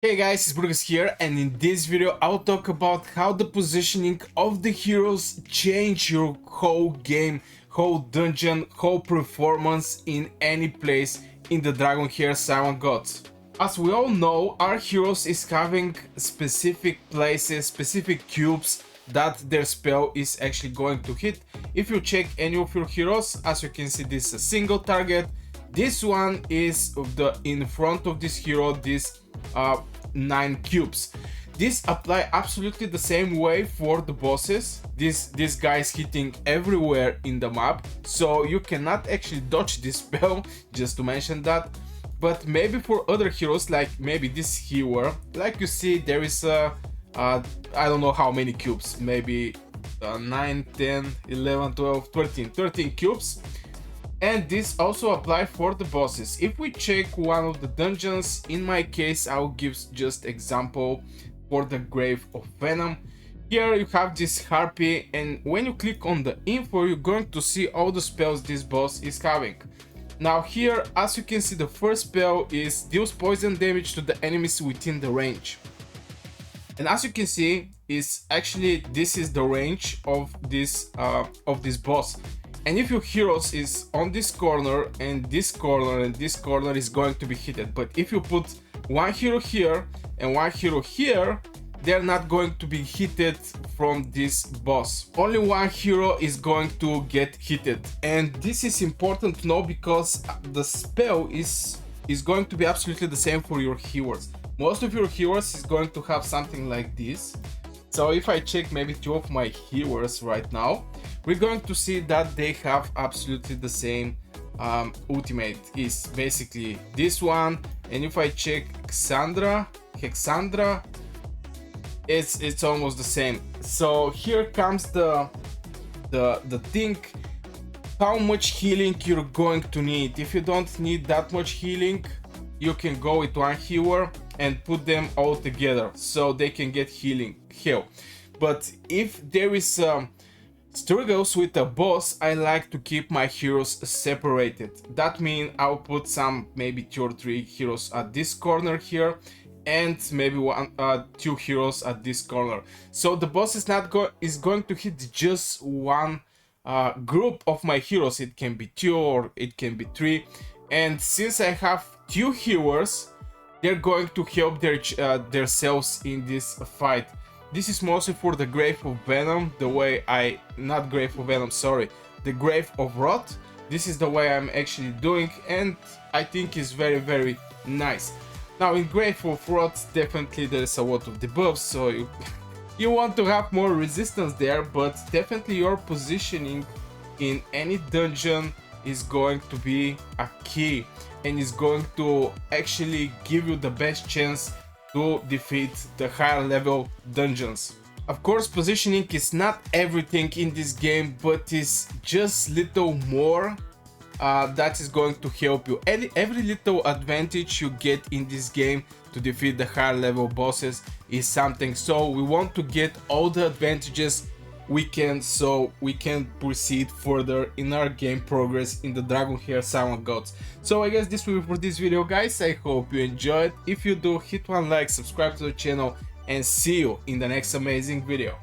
Hey guys, it's Burgers here, and in this video I'll talk about how the positioning of the heroes change your whole game, whole dungeon, whole performance in any place in the Dragonheir Silent Gods. As we all know, our heroes is having specific places, specific cubes that their spell is actually going to hit. If you check any of your heroes, as you can see, this is a single target. This one is in front of this hero, this 9 cubes. This apply absolutely the same way for the bosses. This guy is hitting everywhere in the map, so you cannot actually dodge this spell, just to mention that. But maybe for other heroes, like maybe this hero, like you see, there is I don't know how many cubes, maybe 9, 10, 11, 12, 13 cubes. And this also applies for the bosses. If we check one of the dungeons, in my case I'll give just example for the Grave of Venom. Here you have this harpy, and when you click on the info, you're going to see all the spells this boss is having. Now here, as you can see, the first spell is deals poison damage to the enemies within the range. And as you can see, is actually this is the range of this boss. And if your heroes is on this corner and this corner and this corner is going to be hit. But if you put one hero here and one hero here, they're not going to be hit from this boss. Only one hero is going to get hit. And this is important to know because the spell is going to be absolutely the same for your heroes. Most of your heroes is going to have something like this. So if I check maybe 2 of my heroes right now, we're going to see that they have absolutely the same ultimate. Is basically this one. And if I check Hexandra, it's almost the same. So here comes the thing, how much healing you're going to need. If you don't need that much healing, you can go with one hero and put them all together so they can get heal. But if there is struggles with a boss, I like to keep my heroes separated. That means I'll put some maybe 2 or 3 heroes at this corner here, and maybe 2 heroes at this corner. So the boss is going to hit just one group of my heroes. It can be 2 or it can be 3. And since I have 2 heroes, they're going to help themselves in this fight. This is mostly for the Grave of Venom, the Grave of Rot. This is the way I'm actually doing, and I think it's very, very nice. Now in Grave of Rot, definitely there's a lot of debuffs, so you want to have more resistance there, but definitely your positioning in any dungeon is going to be a key, and is going to actually give you the best chance to defeat the higher level dungeons. Of course, positioning is not everything in this game, but is just little more that is going to help you. Every little advantage you get in this game to defeat the higher level bosses is something. So we want to get all the advantages we can, so we can proceed further in our game progress in the Dragonheir Silent Gods. So I guess this will be for this video, guys. I hope you enjoyed. If you do, hit one like, subscribe to the channel, and see you in the next amazing video.